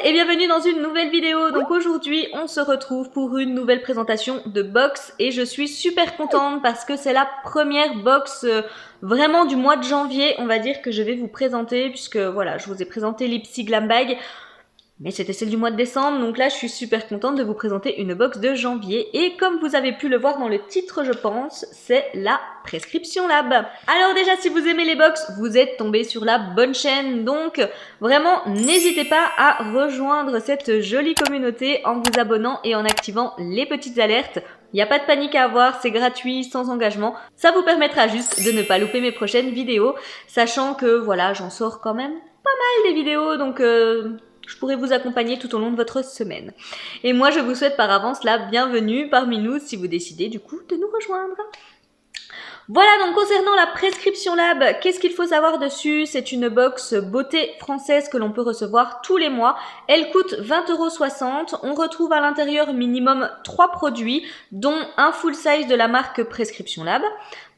et bienvenue dans une nouvelle vidéo. Donc aujourd'hui on se retrouve pour une nouvelle présentation de box et je suis super contente parce que c'est la première box vraiment du mois de janvier, on va dire, que je vais vous présenter, puisque voilà, je vous ai présenté l'Ipsy Glam Bag, mais c'était celle du mois de décembre, donc là je suis super contente de vous présenter une box de janvier. Et comme vous avez pu le voir dans le titre, je pense, c'est la Prescription Lab. Alors déjà, si vous aimez les box, vous êtes tombé sur la bonne chaîne, donc vraiment n'hésitez pas à rejoindre cette jolie communauté en vous abonnant et en activant les petites alertes. Il n'y a pas de panique à avoir, c'est gratuit, sans engagement. Ça vous permettra juste de ne pas louper mes prochaines vidéos, sachant que voilà, j'en sors quand même pas mal des vidéos, donc je pourrais vous accompagner tout au long de votre semaine. Et moi, je vous souhaite par avance la bienvenue parmi nous si vous décidez du coup de nous rejoindre. Voilà, donc concernant la Prescription Lab, qu'est-ce qu'il faut savoir dessus? C'est une box beauté française que l'on peut recevoir tous les mois. Elle coûte 20,60 €. On retrouve à l'intérieur minimum 3 produits, dont un full size de la marque Prescription Lab,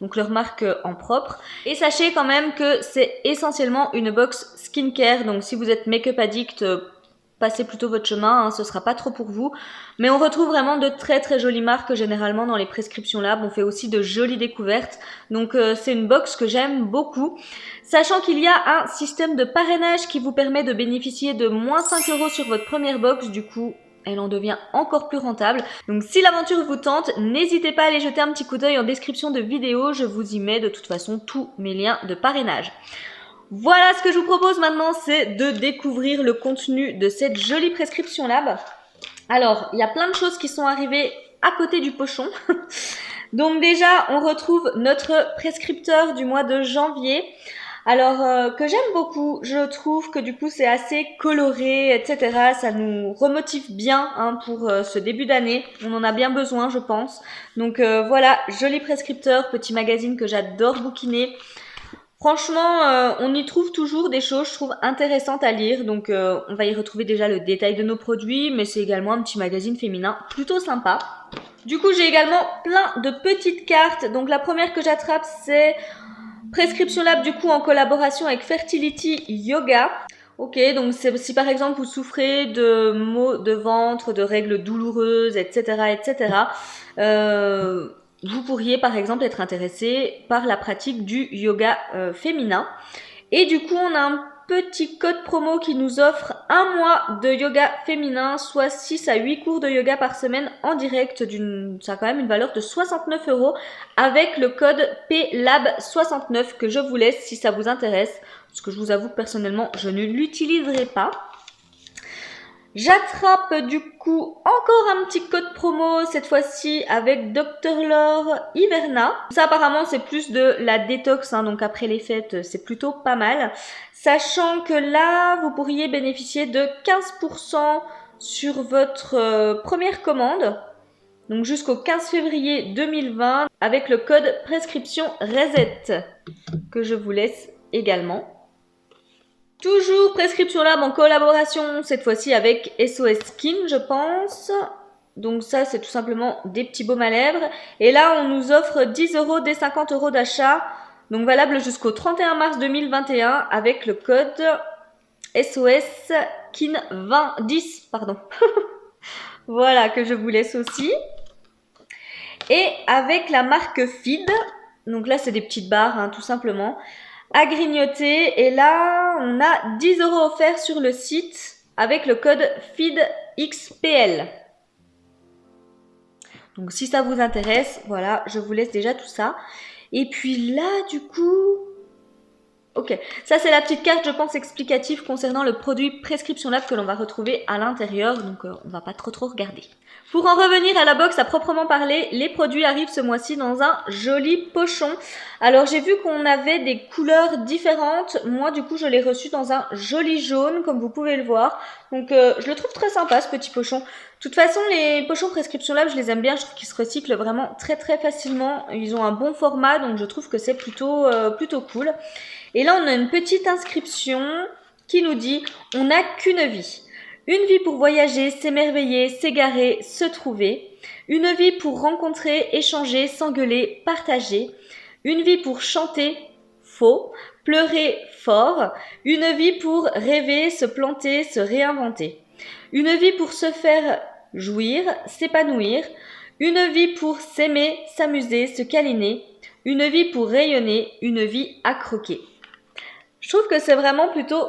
donc leur marque en propre. Et sachez quand même que c'est essentiellement une box skincare, donc si vous êtes make-up addict, passez plutôt votre chemin, hein, ce sera pas trop pour vous. Mais on retrouve vraiment de très très jolies marques généralement dans les Prescription Lab. On fait aussi de jolies découvertes. Donc c'est une box que j'aime beaucoup. Sachant qu'il y a un système de parrainage qui vous permet de bénéficier de moins 5 € sur votre première box. Du coup, elle en devient encore plus rentable. Donc si l'aventure vous tente, n'hésitez pas à aller jeter un petit coup d'œil en description de vidéo. Je vous y mets de toute façon tous mes liens de parrainage. Voilà, ce que je vous propose maintenant, c'est de découvrir le contenu de cette jolie Prescription Lab. Alors, il y a plein de choses qui sont arrivées à côté du pochon. Donc déjà, on retrouve notre prescripteur du mois de janvier. Alors, que j'aime beaucoup, je trouve que du coup c'est assez coloré, etc. Ça nous remotive bien, hein, pour ce début d'année. On en a bien besoin, je pense. Donc voilà, joli prescripteur, petit magazine que j'adore bouquiner. Franchement, on y trouve toujours des choses, je trouve, intéressantes à lire. Donc, on va y retrouver déjà le détail de nos produits, mais c'est également un petit magazine féminin plutôt sympa. Du coup, j'ai également plein de petites cartes. Donc, la première que j'attrape, c'est Prescription Lab, du coup, en collaboration avec Fertility Yoga. Ok, donc si par exemple vous souffrez de maux de ventre, de règles douloureuses, etc., etc., vous pourriez par exemple être intéressé par la pratique du yoga féminin. Et du coup, on a un petit code promo qui nous offre un mois de yoga féminin, soit 6 à 8 cours de yoga par semaine en direct. Ça a quand même une valeur de 69 € avec le code PLAB69 que je vous laisse si ça vous intéresse. Parce que je vous avoue que personnellement, je ne l'utiliserai pas. J'attrape du coup encore un petit code promo, cette fois-ci avec Dr Laure Iverna. Ça apparemment c'est plus de la détox, hein, donc après les fêtes c'est plutôt pas mal. Sachant que là vous pourriez bénéficier de 15% sur votre première commande. Donc jusqu'au 15 février 2020 avec le code prescription Reset que je vous laisse également. Toujours Prescription Lab en collaboration, cette fois-ci avec SOS Skin, je pense. Donc ça, c'est tout simplement des petits baumes à lèvres. Et là, on nous offre 10 € des 50 € d'achat. Donc valable jusqu'au 31 mars 2021 avec le code SOS Skin 2010, pardon. Voilà, que je vous laisse aussi. Et avec la marque Feed, donc là, c'est des petites barres, hein, tout simplement, à grignoter. Et là, on a 10 € offerts sur le site avec le code FEEDXPL. Donc si ça vous intéresse, voilà, je vous laisse déjà tout ça. Et puis là, du coup... Ok, ça c'est la petite carte, je pense, explicative concernant le produit Prescription Lab que l'on va retrouver à l'intérieur, donc on va pas trop regarder. Pour en revenir à la box à proprement parler, les produits arrivent ce mois-ci dans un joli pochon. Alors j'ai vu qu'on avait des couleurs différentes, moi du coup je l'ai reçu dans un joli jaune comme vous pouvez le voir. Donc je le trouve très sympa ce petit pochon. De toute façon les pochons Prescription Lab je les aime bien, je trouve qu'ils se recyclent vraiment très facilement. Ils ont un bon format donc je trouve que c'est plutôt cool. Et là, on a une petite inscription qui nous dit « On n'a qu'une vie. Une vie pour voyager, s'émerveiller, s'égarer, se trouver. Une vie pour rencontrer, échanger, s'engueuler, partager. Une vie pour chanter, faux, pleurer fort. Une vie pour rêver, se planter, se réinventer. Une vie pour se faire jouir, s'épanouir. Une vie pour s'aimer, s'amuser, se câliner. Une vie pour rayonner, une vie à croquer. Je trouve que c'est vraiment plutôt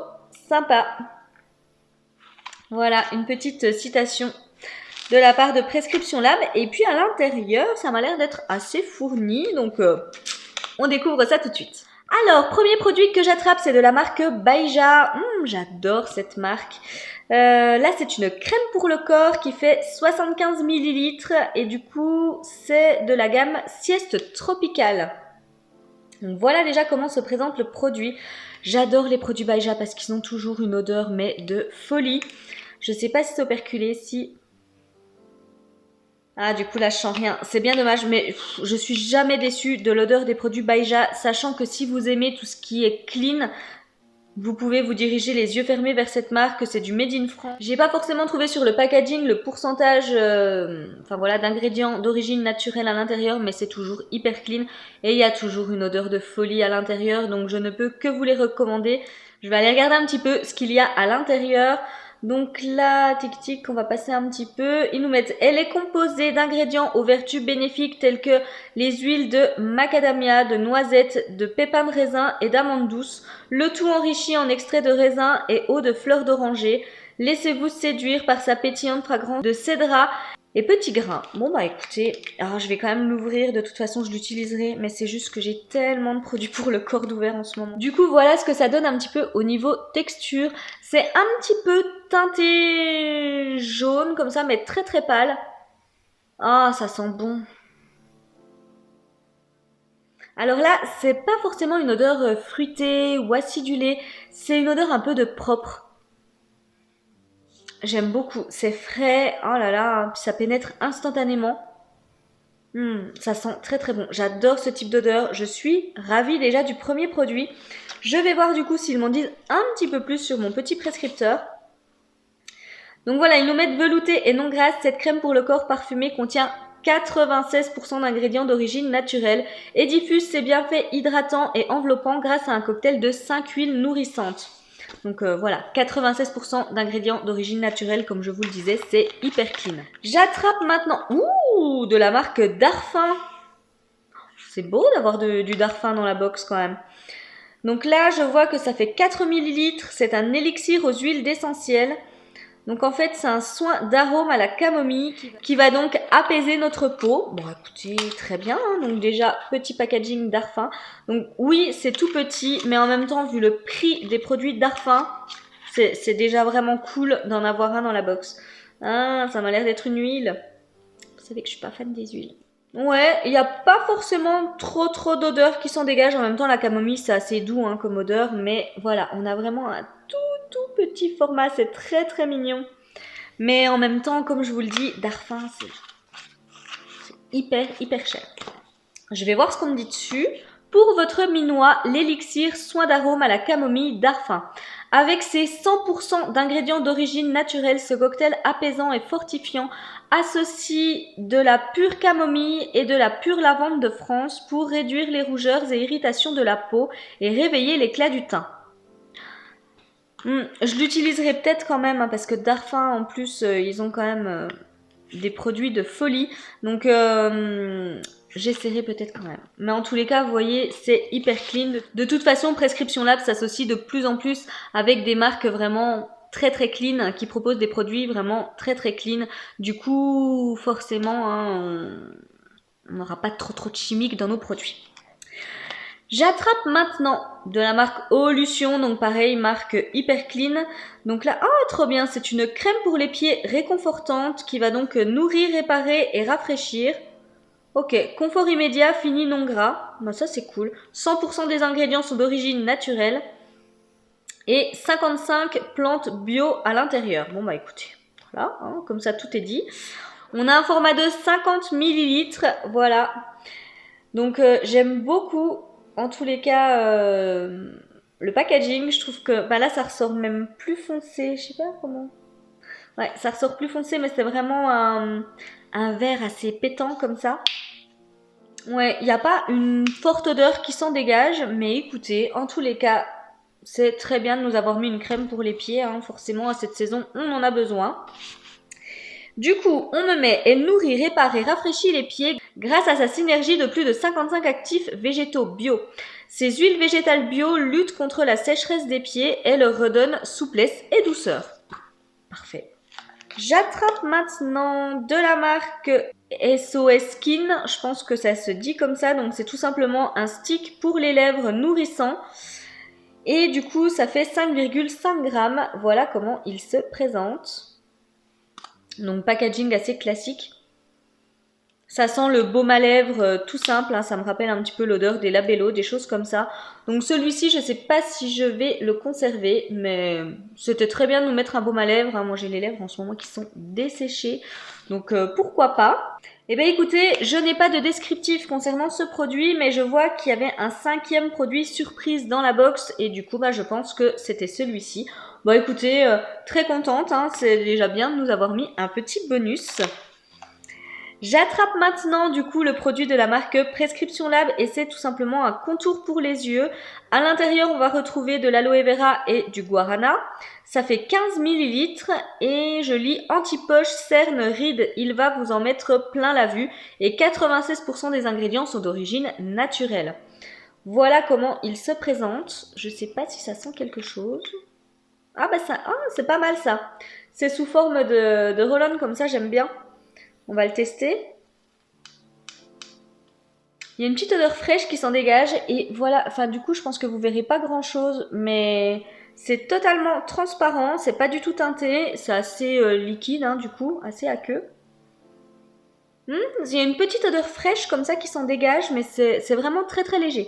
sympa. Voilà, une petite citation de la part de Prescription Lab. Et puis à l'intérieur, ça m'a l'air d'être assez fourni. Donc on découvre ça tout de suite. Alors, premier produit que j'attrape, c'est de la marque Baija. J'adore cette marque. Là, c'est une crème pour le corps qui fait 75 ml. Et du coup, c'est de la gamme Sieste Tropicale. Donc voilà déjà comment se présente le produit. J'adore les produits Baija parce qu'ils ont toujours une odeur mais de folie. Je sais pas si c'est operculé, si... Ah, du coup là je sens rien, c'est bien dommage, mais je suis jamais déçue de l'odeur des produits Baija, sachant que si vous aimez tout ce qui est clean, vous pouvez vous diriger les yeux fermés vers cette marque, c'est du Made in France. J'ai pas forcément trouvé sur le packaging le pourcentage d'ingrédients d'origine naturelle à l'intérieur, mais c'est toujours hyper clean et il y a toujours une odeur de folie à l'intérieur, donc je ne peux que vous les recommander. Je vais aller regarder un petit peu ce qu'il y a à l'intérieur. Donc là, tic-tic, on va passer un petit peu. Ils nous mettent, elle est composée d'ingrédients aux vertus bénéfiques tels que les huiles de macadamia, de noisettes, de pépins de raisin et d'amandes douces. Le tout enrichi en extrait de raisin et eau de fleurs d'oranger. Laissez-vous séduire par sa pétillante fragrance de cédra et petits grains. Bon bah écoutez, alors je vais quand même l'ouvrir, de toute façon je l'utiliserai, mais c'est juste que j'ai tellement de produits pour le corps d'ouvert en ce moment. Du coup voilà ce que ça donne un petit peu au niveau texture. C'est un petit peu teinté jaune comme ça, mais très très pâle. Ah, ça sent bon. Alors là, c'est pas forcément une odeur fruitée ou acidulée, c'est une odeur un peu de propre. J'aime beaucoup, c'est frais, oh là là, puis ça pénètre instantanément. Ça sent très très bon, j'adore ce type d'odeur, je suis ravie déjà du premier produit. Je vais voir du coup s'ils m'en disent un petit peu plus sur mon petit prescripteur. Donc voilà, ils nous mettent velouté et non grasse, cette crème pour le corps parfumé contient 96% d'ingrédients d'origine naturelle et diffuse ses bienfaits hydratants et enveloppants grâce à un cocktail de 5 huiles nourrissantes. Donc voilà, 96% d'ingrédients d'origine naturelle, comme je vous le disais, c'est hyper clean. J'attrape maintenant, de la marque Darphin. C'est beau d'avoir du Darphin dans la box quand même. Donc là, je vois que ça fait 4 ml, c'est un élixir aux huiles d'essentiel. Donc en fait, c'est un soin d'arôme à la camomille qui va donc apaiser notre peau. Bon, écoutez, très bien. Hein. Donc déjà, petit packaging Darphin. Donc oui, c'est tout petit, mais en même temps, vu le prix des produits Darphin, c'est déjà vraiment cool d'en avoir un dans la box. Ah, ça m'a l'air d'être une huile. Vous savez que je suis pas fan des huiles. Ouais, il n'y a pas forcément trop d'odeurs qui s'en dégagent. En même temps, la camomille, c'est assez doux hein, comme odeur. Mais voilà, on a vraiment un tout petit format. C'est très très mignon. Mais en même temps, comme je vous le dis, Darphin, c'est hyper cher. Je vais voir ce qu'on me dit dessus. Pour votre minois, l'élixir soin d'arôme à la camomille Darphin. Avec ses 100% d'ingrédients d'origine naturelle, ce cocktail apaisant et fortifiant associe de la pure camomille et de la pure lavande de France pour réduire les rougeurs et irritations de la peau et réveiller l'éclat du teint. Je l'utiliserai peut-être quand même, hein, parce que Darphin, en plus, ils ont quand même des produits de folie. Donc, j'essaierai peut-être quand même. Mais en tous les cas, vous voyez, c'est hyper clean. De toute façon, Prescription Lab s'associe de plus en plus avec des marques vraiment très clean, qui proposent des produits vraiment très clean. Du coup, forcément, hein, on n'aura pas trop de chimiques dans nos produits. J'attrape maintenant de la marque Evolution, donc pareil, marque hyper clean. Donc là, trop bien, c'est une crème pour les pieds réconfortante qui va donc nourrir, réparer et rafraîchir. Ok, confort immédiat, fini non gras. Bah ça c'est cool. 100% des ingrédients sont d'origine naturelle. Et 55 plantes bio à l'intérieur. Bon bah écoutez, voilà, hein, comme ça tout est dit. On a un format de 50 ml, voilà. Donc j'aime beaucoup. En tous les cas, le packaging, je trouve que là, ça ressort même plus foncé. Je sais pas comment. Ouais, ça ressort plus foncé, mais c'est vraiment un vert assez pétant comme ça. Ouais, il n'y a pas une forte odeur qui s'en dégage, mais écoutez, en tous les cas, c'est très bien de nous avoir mis une crème pour les pieds, hein. Forcément à cette saison on en a besoin. Du coup, on me met, elle nourrit, répare et rafraîchit les pieds grâce à sa synergie de plus de 55 actifs végétaux bio. Ces huiles végétales bio luttent contre la sécheresse des pieds et leur redonnent souplesse et douceur. Parfait. J'attrape maintenant de la marque SOS Skin, je pense que ça se dit comme ça, donc c'est tout simplement un stick pour les lèvres nourrissant. Et du coup, ça fait 5,5 grammes. Voilà comment il se présente. Donc packaging assez classique. Ça sent le baume à lèvres tout simple, hein, ça me rappelle un petit peu l'odeur des labellos, des choses comme ça. Donc celui-ci, je ne sais pas si je vais le conserver, mais c'était très bien de nous mettre un baume à lèvres. Hein. Moi j'ai les lèvres en ce moment qui sont desséchées, donc pourquoi pas. Eh bien écoutez, je n'ai pas de descriptif concernant ce produit, mais je vois qu'il y avait un 5e produit surprise dans la box, et du coup je pense que c'était celui-ci. Bon écoutez, très contente, hein, c'est déjà bien de nous avoir mis un petit bonus. J'attrape maintenant du coup le produit de la marque Prescription Lab et c'est tout simplement un contour pour les yeux. À l'intérieur, on va retrouver de l'aloe vera et du guarana. Ça fait 15 ml et je lis anti-poche, cerne, rides. Il va vous en mettre plein la vue et 96% des ingrédients sont d'origine naturelle. Voilà comment il se présente. Je sais pas si ça sent quelque chose. Ah bah ça, c'est pas mal ça. C'est sous forme de roll-on comme ça, j'aime bien. On va le tester. Il y a une petite odeur fraîche qui s'en dégage et voilà, enfin du coup je pense que vous verrez pas grand chose mais c'est totalement transparent, c'est pas du tout teinté, c'est assez liquide hein, du coup, assez aqueux. Il y a une petite odeur fraîche comme ça qui s'en dégage mais c'est vraiment très très léger.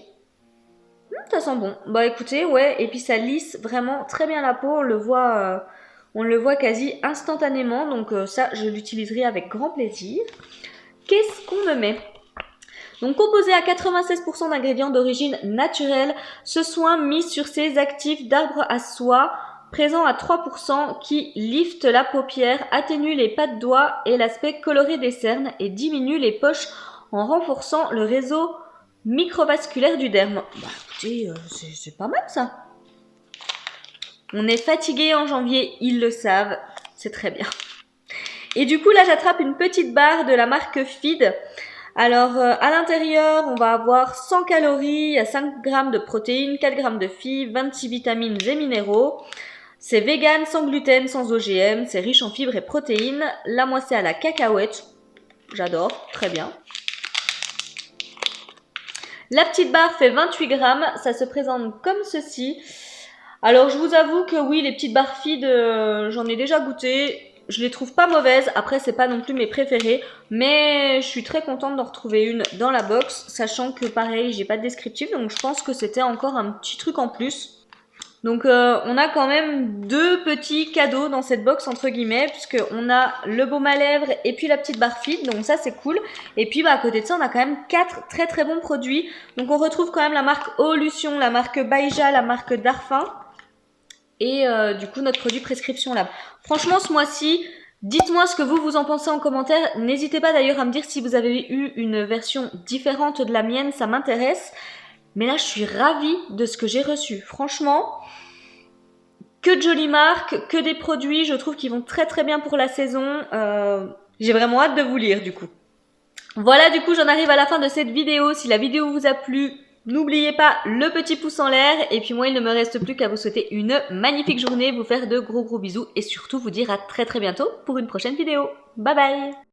Ça sent bon. Bah écoutez, ouais, et puis ça lisse vraiment très bien la peau, on le voit quasi instantanément donc ça je l'utiliserai avec grand plaisir. Qu'est-ce qu'on me met ? Donc composé à 96% d'ingrédients d'origine naturelle, ce soin mis sur ces actifs d'arbre à soie, présent à 3% qui lifte la paupière, atténue les pas de doigts et l'aspect coloré des cernes et diminue les poches en renforçant le réseau microvasculaire du derme. Bah écoutez, c'est pas mal ça. On est fatigué en janvier, ils le savent, c'est très bien. Et du coup là j'attrape une petite barre de la marque Feed. Alors à l'intérieur on va avoir 100 calories, 5 grammes de protéines, 4 grammes de fibres, 26 vitamines et minéraux. C'est vegan, sans gluten, sans OGM, c'est riche en fibres et protéines. Là moi c'est à la cacahuète, j'adore, très bien. La petite barre fait 28 grammes, ça se présente comme ceci. Alors je vous avoue que oui, les petites barres Feed, j'en ai déjà goûté. Je les trouve pas mauvaises, après c'est pas non plus mes préférées, mais je suis très contente d'en retrouver une dans la box, sachant que pareil, j'ai pas de descriptif, donc je pense que c'était encore un petit truc en plus. Donc on a quand même 2 petits cadeaux dans cette box entre guillemets, puisque on a le baume à lèvres et puis la petite barre Feed, donc ça c'est cool. Et puis à côté de ça on a quand même 4 très très bons produits. Donc on retrouve quand même la marque Eau-Lution, la marque Baïja, la marque Darphin. Et du coup notre produit Prescription Lab. Franchement ce mois-ci, dites-moi ce que vous en pensez en commentaire. N'hésitez pas d'ailleurs à me dire si vous avez eu une version différente de la mienne, ça m'intéresse. Mais là je suis ravie de ce que j'ai reçu. Franchement, que de jolies marques, que des produits, je trouve qu'ils vont très très bien pour la saison. J'ai vraiment hâte de vous lire du coup. Voilà, du coup j'en arrive à la fin de cette vidéo. Si la vidéo vous a plu, n'oubliez pas le petit pouce en l'air et puis moi il ne me reste plus qu'à vous souhaiter une magnifique journée, vous faire de gros bisous et surtout vous dire à très très bientôt pour une prochaine vidéo. Bye bye.